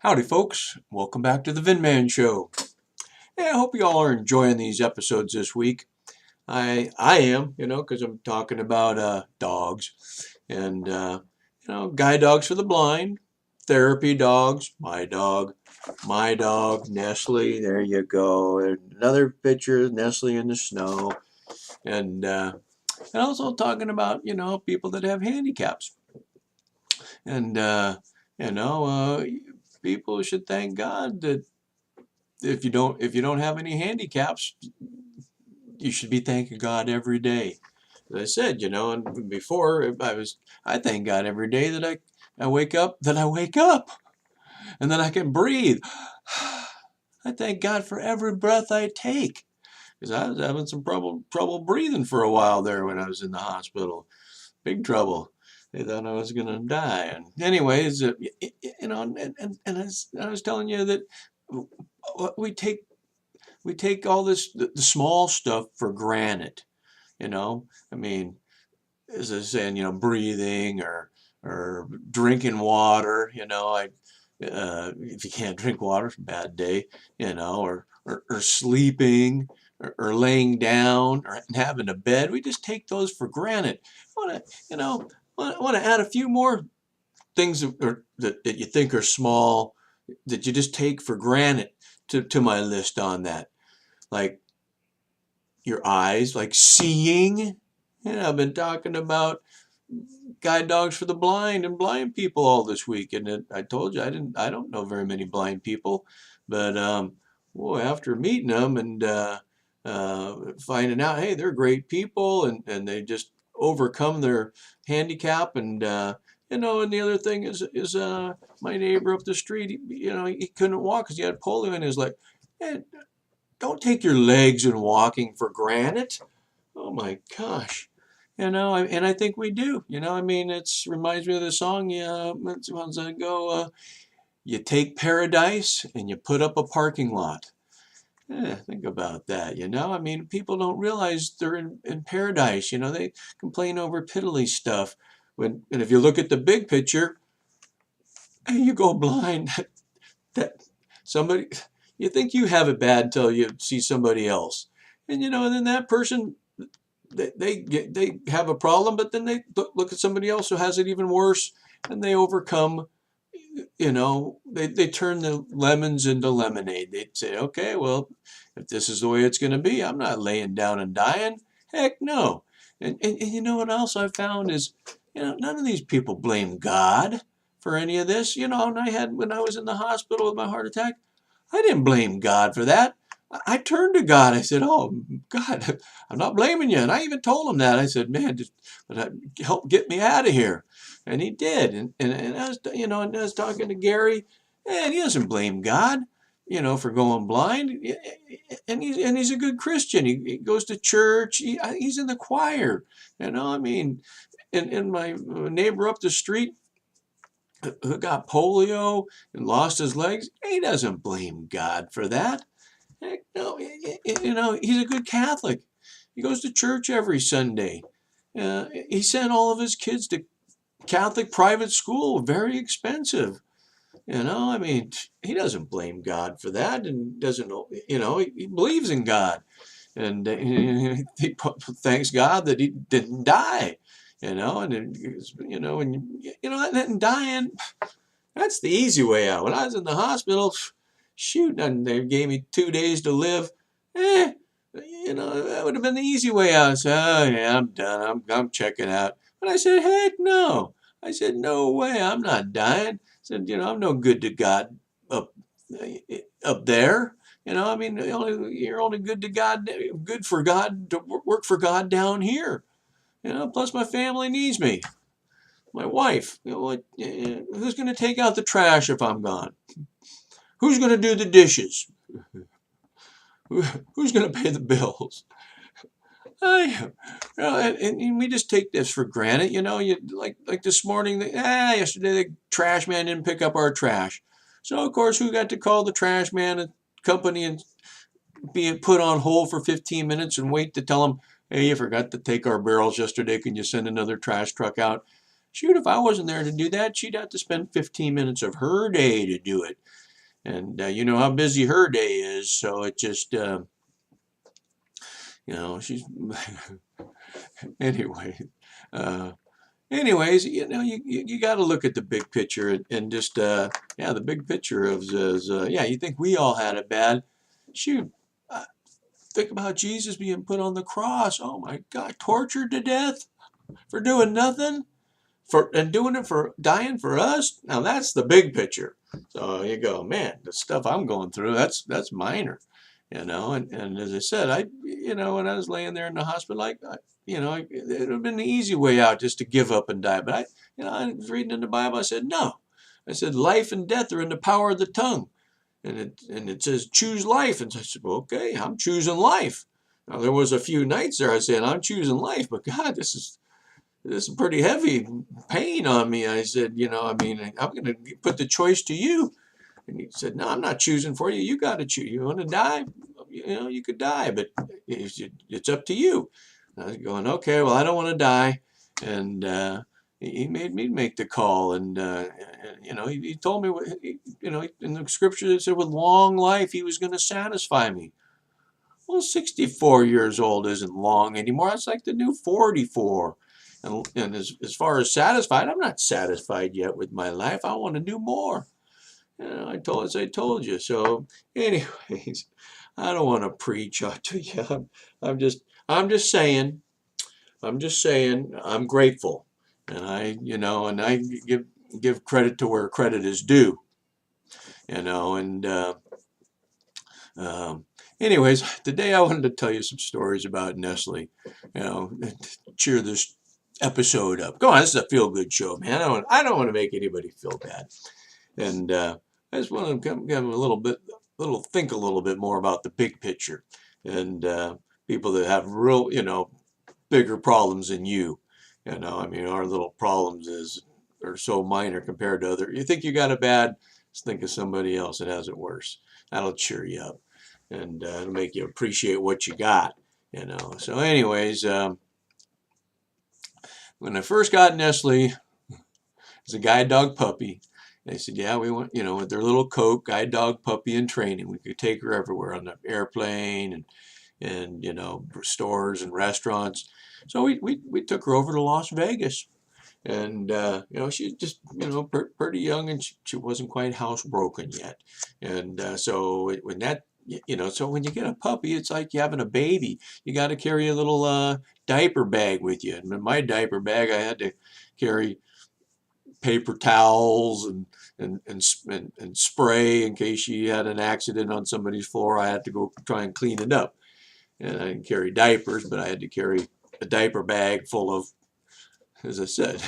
Howdy folks, welcome back to the Vin Man Show. Hey, I hope you all are enjoying these episodes this week. I am, because I'm talking about dogs and guide dogs for the blind, therapy dogs, my dog, Nestle. There you go. And another picture of Nestle in the snow, and also talking about people that have handicaps, and you know people should thank God that if you don't have any handicaps, you should be thanking God every day. As I said, and before I thank God every day that I wake up, and that I can breathe. I thank God for every breath I take, because I was having some trouble breathing for a while there when I was in the hospital. Big trouble. They thought I was gonna die. And anyways, and I was telling you that we take all the small stuff for granted. I mean, as I was saying, breathing or drinking water. If you can't drink water, it's a bad day. Or sleeping or laying down or having a bed. We just take those for granted. I want to, add a few more things that you think are small that you just take for granted to my list on that. Like your eyes, like seeing. I've been talking about guide dogs for the blind and blind people all this week, and I told you I don't know very many blind people, but boy, after meeting them and finding out, hey, they're great people, and they just overcome their handicap, and the other thing is my neighbor up the street, he couldn't walk because he had polio in his leg. Hey, don't take your legs and walking for granted. Oh my gosh. And I think we do. I mean, it's reminds me of the song, yeah, months ago. You take paradise and you put up a parking lot. Think about that. I mean, people don't realize they're in paradise. They complain over piddly stuff. And if you look at the big picture, you go blind. That somebody, you think you have it bad until you see somebody else, and then that person they have a problem, but then they look at somebody else who has it even worse, and they overcome. They turn the lemons into lemonade. They say, okay, well, if this is the way it's going to be, I'm not laying down and dying. Heck no. And you know what else I found is, none of these people blame God for any of this. And when I was in the hospital with my heart attack, I didn't blame God for that. I turned to God. I said, "Oh God, I'm not blaming you." And I even told him that. I said, "Man, just help get me out of here." And he did. And I was talking to Gary, and he doesn't blame God, for going blind. And he's a good Christian. He goes to church. He's in the choir. I mean, and my neighbor up the street who got polio and lost his legs, he doesn't blame God for that. Heck no, he's a good Catholic. He goes to church every Sunday. He sent all of his kids to Catholic private school, very expensive. I mean, he doesn't blame God for that, and doesn't, he believes in God, and he thanks God that he didn't die. And and dying, that's the easy way out. When I was in the hospital, shoot, and they gave me 2 days to live. Eh, that would have been the easy way out. I said, oh yeah, I'm done. I'm checking out. But I said, heck no. I said, no way. I'm not dying. I said, I'm no good to God up up there. I mean, you're only good to God, good for God to work for God down here. Plus my family needs me. My wife. Who's going to take out the trash if I'm gone? Who's going to do the dishes? Who's going to pay the bills? I, and we just take this for granted. You like this morning. Yesterday the trash man didn't pick up our trash, so of course we got to call the trash man and company and be put on hold for 15 minutes and wait to tell them, hey, you forgot to take our barrels yesterday. Can you send another trash truck out? Shoot, if I wasn't there to do that, she'd have to spend 15 minutes of her day to do it. And you know how busy her day is, so it just, she's, anyway. Uh, Anyways, you got to look at the big picture and just, yeah, the big picture of, yeah, you think we all had it bad. Shoot, uh, think about Jesus being put on the cross. Oh my God, tortured to death for doing nothing, and doing it for dying for us. Now that's the big picture. So you go, man, the stuff I'm going through, that's minor, and as I said, when I was laying there in the hospital, it would have been the easy way out just to give up and die. But I was reading in the Bible. I said, no. I said, life and death are in the power of the tongue, and it says choose life. And so I said, well, okay, I'm choosing life. Now there was a few nights there I said I'm choosing life, but God, this is pretty heavy pain on me. I said, I'm going to put the choice to you. And he said, no, I'm not choosing for you. You got to choose. You want to die? You could die, but it's up to you. And I was going, okay, well, I don't want to die. And he made me make the call. And, he told me, in the scripture it said with long life, he was going to satisfy me. Well, 64 years old isn't long anymore. It's like the new 44. And as far as satisfied, I'm not satisfied yet with my life. I want to do more. As I told you. So, anyways, I don't want to preach to you. I'm just saying. I'm grateful, and I give credit to where credit is due. And um, anyways, today I wanted to tell you some stories about Nestle. Cheer this episode up. Go on, this is a feel-good show, man. I don't want to make anybody feel bad. And I just want to have think a little bit more about the big picture, and people that have real, bigger problems than you. Our little problems are so minor compared to other. You think you got it bad, just think of somebody else that has it worse. That'll cheer you up, and it'll make you appreciate what you got. So, anyways, when I first got Nestle, it was a guide dog puppy. They said, yeah, we want, with their little coat, guide dog puppy in training. We could take her everywhere on the airplane and stores and restaurants. So we took her over to Las Vegas. And, she's just, pretty young, and she wasn't quite housebroken yet. And so when you get a puppy, it's like you having a baby. You got to carry a little diaper bag with you. And in my diaper bag, I had to carry paper towels and spray in case she had an accident on somebody's floor. I had to go try and clean it up. And I didn't carry diapers, but I had to carry a diaper bag full of, as I said,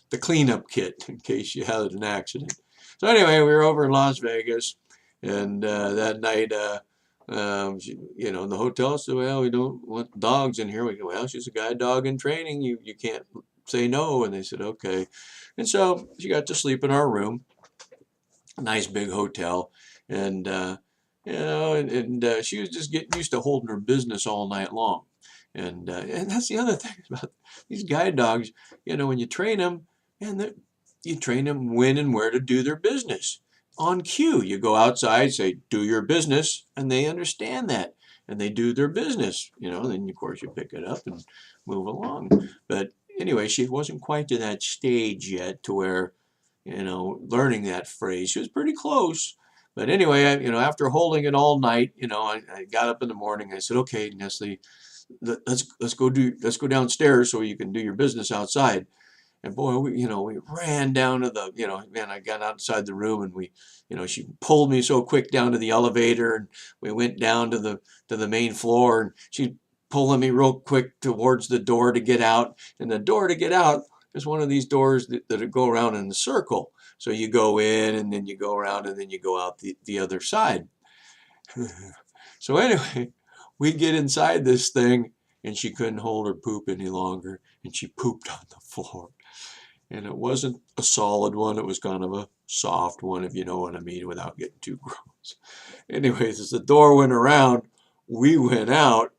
the cleanup kit in case you had an accident. So anyway, we were over in Las Vegas, and that night, in the hotel said, well, we don't want dogs in here. We go, well, she's a guide dog in training. You can't say no. And they said, okay. And so she got to sleep in our room, a nice big hotel, and she was just getting used to holding her business all night long. And that's the other thing about these guide dogs. When you train them, you train them when and where to do their business. On cue, you go outside, say, do your business, and they understand that, and they do their business. Then of course you pick it up and move along. But anyway, she wasn't quite to that stage yet to where, learning that phrase. She was pretty close. But anyway, after holding it all night, I got up in the morning. I said, okay, Nestle, let's go downstairs so you can do your business outside. And boy, we ran down to I got outside the room, and she pulled me so quick down to the elevator, and we went down to the main floor, and she pulling me real quick towards the door to get out. And the door to get out is one of these doors that go around in a circle. So you go in, and then you go around, and then you go out the other side. So anyway, we get inside this thing, and she couldn't hold her poop any longer, and she pooped on the floor. And it wasn't a solid one. It was kind of a soft one, if you know what I mean, without getting too gross. Anyways, as the door went around, we went out.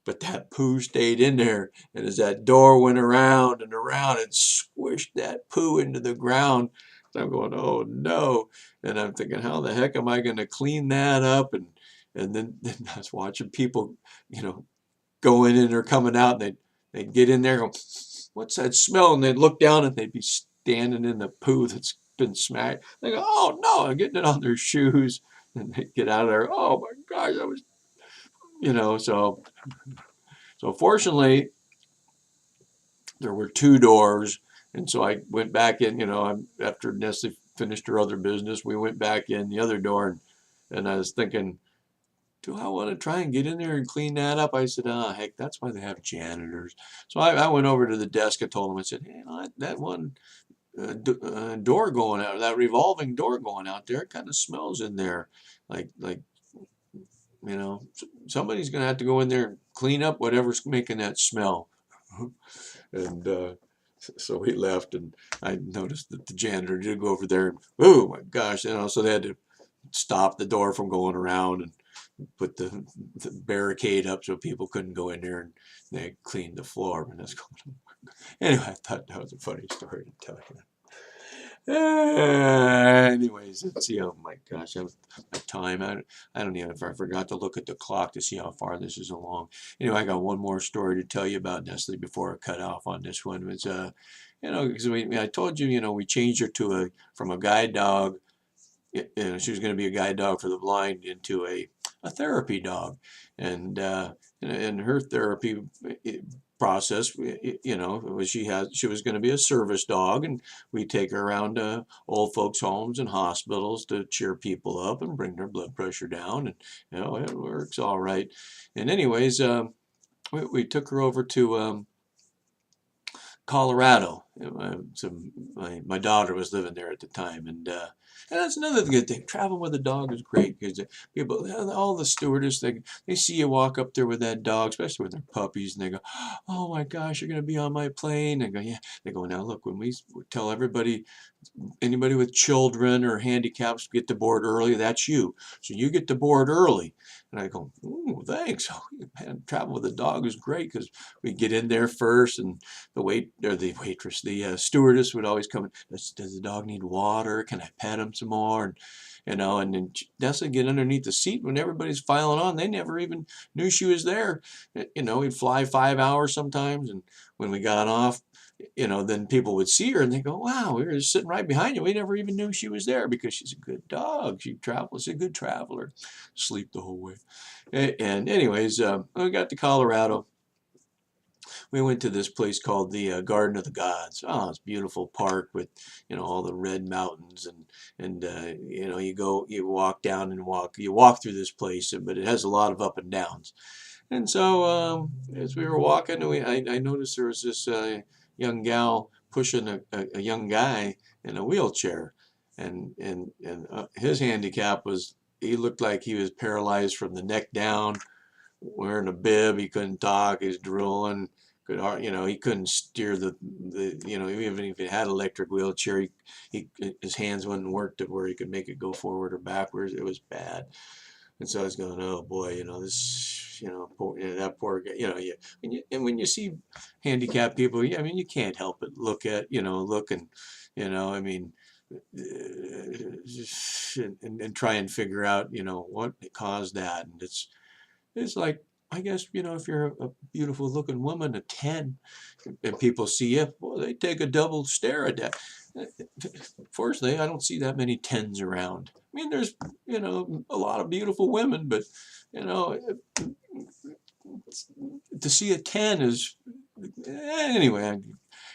but that poo stayed in there. And as that door went around and around, it squished that poo into the ground. So I'm going, oh no. And I'm thinking, how the heck am I going to clean that up? And then I was watching people, going in or coming out, and they'd get in there and go, what's that smell? And they'd look down and they'd be standing in the poo that's been smacked. They go, oh no, I'm getting it on their shoes. And they get out of there, oh my gosh, that was, so fortunately, there were two doors. And so I went back in, after Nestle finished her other business, we went back in the other door. And I was thinking, do I want to try and get in there and clean that up? I said, heck, that's why they have janitors. So I went over to the desk and told him, I said, hey, that one door going out, that revolving door going out there, it kind of smells in there. Like, somebody's going to have to go in there and clean up whatever's making that smell. And so we left, and I noticed that the janitor did go over there, and oh my gosh, so they had to stop the door from going around and put the barricade up so people couldn't go in there, and they cleaned the floor. And that's going on. Anyway, I thought that was a funny story to tell you. Anyways, let's see. Oh my gosh, my time. I don't even. If I forgot to look at the clock to see how far this is along. Anyway, I got one more story to tell you about Nestle before I cut off on this one. It's because I told you, we changed her from a guide dog. She was going to be a guide dog for the blind into a therapy dog, and in her therapy process, she was going to be a service dog, and we take her around to old folks' homes and hospitals to cheer people up and bring their blood pressure down, and it works all right. And anyways, we took her over to Colorado. So my daughter was living there at the time, and that's another good thing. Traveling with a dog is great because people, all the stewardess, they see you walk up there with that dog, especially with their puppies, and they go, "Oh my gosh, you're going to be on my plane." And I go, "Yeah." They go, "Now look, when we tell everybody, anybody with children or handicaps get to board early, that's you. So you get to board early." And I go, "Ooh, thanks." Man, travel with a dog is great because we get in there first, and the stewardess would always come. Does the dog need water? Can I pet him some more? And then Dessa get underneath the seat when everybody's filing on. They never even knew she was there. We'd fly 5 hours sometimes, and when we got off, then people would see her and they go, "Wow, we were just sitting right behind you. We never even knew she was there because she's a good dog. She travels, a good traveler, sleep the whole way." And anyways, we got to Colorado. We went to this place called the Garden of the Gods. Oh, it's a beautiful park with, all the red mountains, and you walk down and you walk through this place, but it has a lot of up and downs. And so as we were walking, I noticed there was this young gal pushing a young guy in a wheelchair, and his handicap was he looked like he was paralyzed from the neck down, wearing a bib. He couldn't talk. He's drooling. He couldn't steer even if he had an electric wheelchair, his hands wouldn't work to where he could make it go forward or backwards. It was bad. And so I was going, oh boy, this, that poor guy, when you see handicapped people, you can't help but look and, I mean, and try and figure out, what caused that. And it's like, I guess, if you're a beautiful looking woman, a 10, and people see you, well, they take a double stare at that. Fortunately, I don't see that many 10s around. I mean, there's, a lot of beautiful women, but, to see a 10 is, anyway, I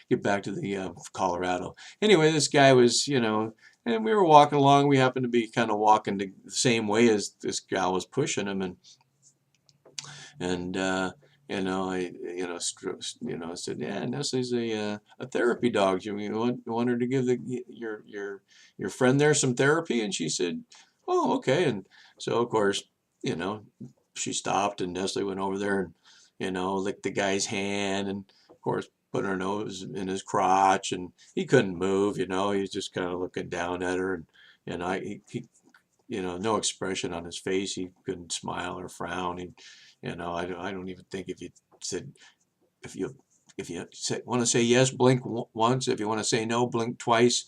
get back to the Colorado. Anyway, this guy was, and we were walking along. We happened to be kind of walking the same way as this gal was pushing him, and I said, yeah, Nestle's a therapy dog. You want her to give your friend there some therapy? And she said, oh, okay. And so of course, she stopped, and Nestle went over there and licked the guy's hand, and of course put her nose in his crotch, and he couldn't move. He was just kind of looking down at her, and he no expression on his face. He couldn't smile or frown. I don't even think if you said, if you want to say yes, blink once. If you want to say no, blink twice.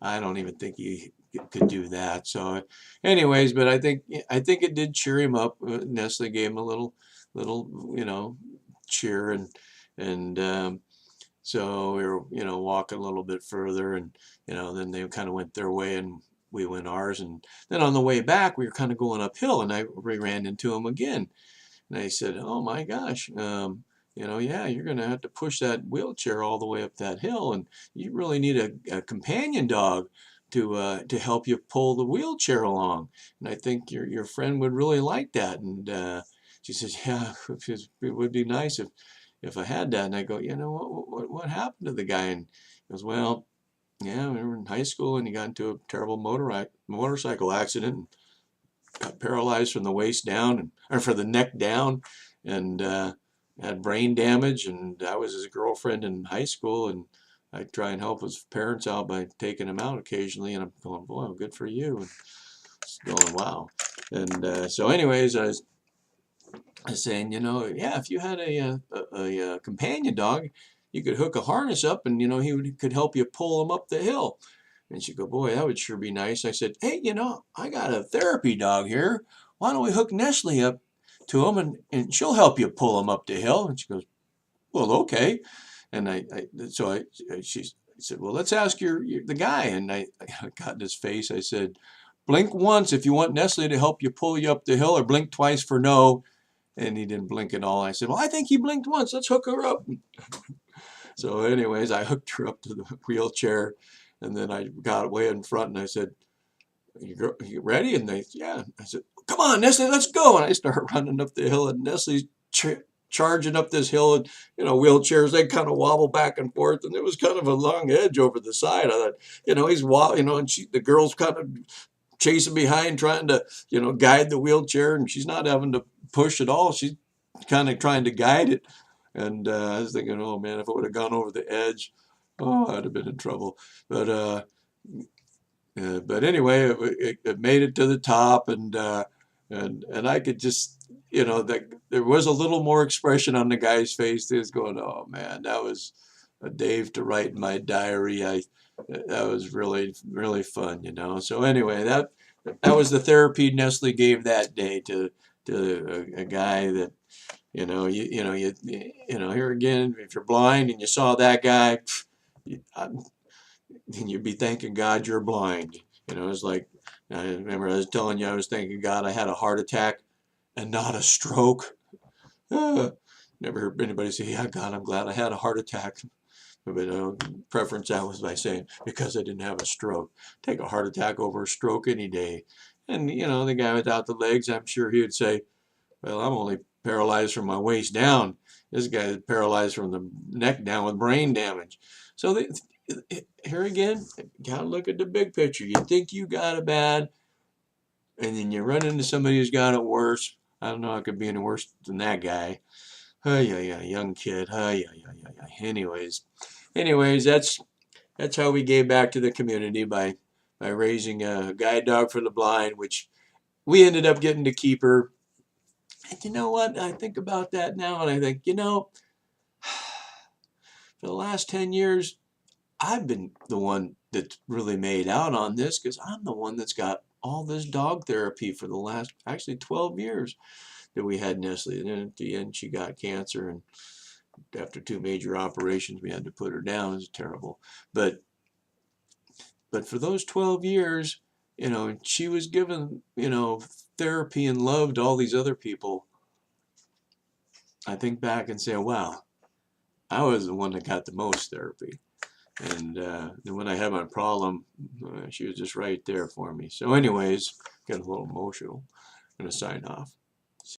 I don't even think he could do that. So, anyways, but I think it did cheer him up. Nestle gave him a little cheer, and so we were walking a little bit further, and then they kind of went their way and we went ours, and then on the way back we were kind of going uphill, and we ran into him again, and I said, "Oh my gosh, yeah, you're going to have to push that wheelchair all the way up that hill, and you really need a companion dog to help you pull the wheelchair along. And I think your friend would really like that." And she says, "Yeah, it would be nice if I had that." And I go, what happened to the guy? And he goes, "Well, yeah, we were in high school, and he got into a terrible motorcycle accident, and got paralyzed from the waist down, or from the neck down, and had brain damage. And I was his girlfriend in high school, and I try and help his parents out by taking him out occasionally." And I'm going, "Boy, good for you." And it's going, "Wow." And so, anyways, I was saying, yeah, if you had a companion dog, you could hook a harness up, and could help you pull him up the hill. And she'd go, "Boy, that would sure be nice." I said, "Hey, I got a therapy dog here. Why don't we hook Nestle up to him, and she'll help you pull him up the hill?" And she goes, "Well, okay." And she said, "Well, let's ask the guy." And I got in his face. I said, "Blink once if you want Nestle to help you pull you up the hill, or blink twice for no." And he didn't blink at all. I said, "Well, I think he blinked once. Let's hook her up." So anyways, I hooked her up to the wheelchair, and then I got way in front, and I said, "You ready?" And "Yeah." I said, "Come on, Nestle, let's go." And I started running up the hill, and Nestle's charging up this hill, and wheelchairs, they kind of wobble back and forth, and there was kind of a long edge over the side. I thought, he's and the girl's kind of chasing behind, trying to guide the wheelchair, and she's not having to push at all. She's kind of trying to guide it. And I was thinking, "Oh man, if I would have gone over the edge, oh, I'd have been in trouble." But anyway, it made it to the top, and I could just, that there was a little more expression on the guy's face. He was going, "Oh man, that was a day to write in my diary." That was really, really fun. So anyway, that was the therapy Nestle gave that day to a guy that, here again, if you're blind and you saw that guy, then you'd be thanking God you're blind. It's like, I remember I was telling you, I was thanking God I had a heart attack and not a stroke. Never heard anybody say, "Yeah, God, I'm glad I had a heart attack." But preference that was by saying, "Because I didn't have a stroke." Take a heart attack over a stroke any day. And the guy without the legs, I'm sure he would say, "Well, I'm only paralyzed from my waist down. This guy is paralyzed from the neck down with brain damage." So here again, you gotta look at the big picture. You think you got it bad, and then you run into somebody who's got it worse. I don't know how it could be any worse than that guy. Oh yeah, yeah, young kid. Oh yeah, yeah, yeah, yeah. Anyways, that's how we gave back to the community by raising a guide dog for the blind, which we ended up getting to keep her. And you know what? I think about that now, and I think, for the last 10 years, I've been the one that's really made out on this, because I'm the one that's got all this dog therapy for the last, actually, 12 years that we had Nestle. And then at the end, she got cancer, and after 2 major operations, we had to put her down. It was terrible. But for those 12 years, she was given, therapy and love to all these other people. I think back and say, wow, I was the one that got the most therapy. And then when I had my problem, she was just right there for me. So anyways, got a little emotional. I'm going to sign off.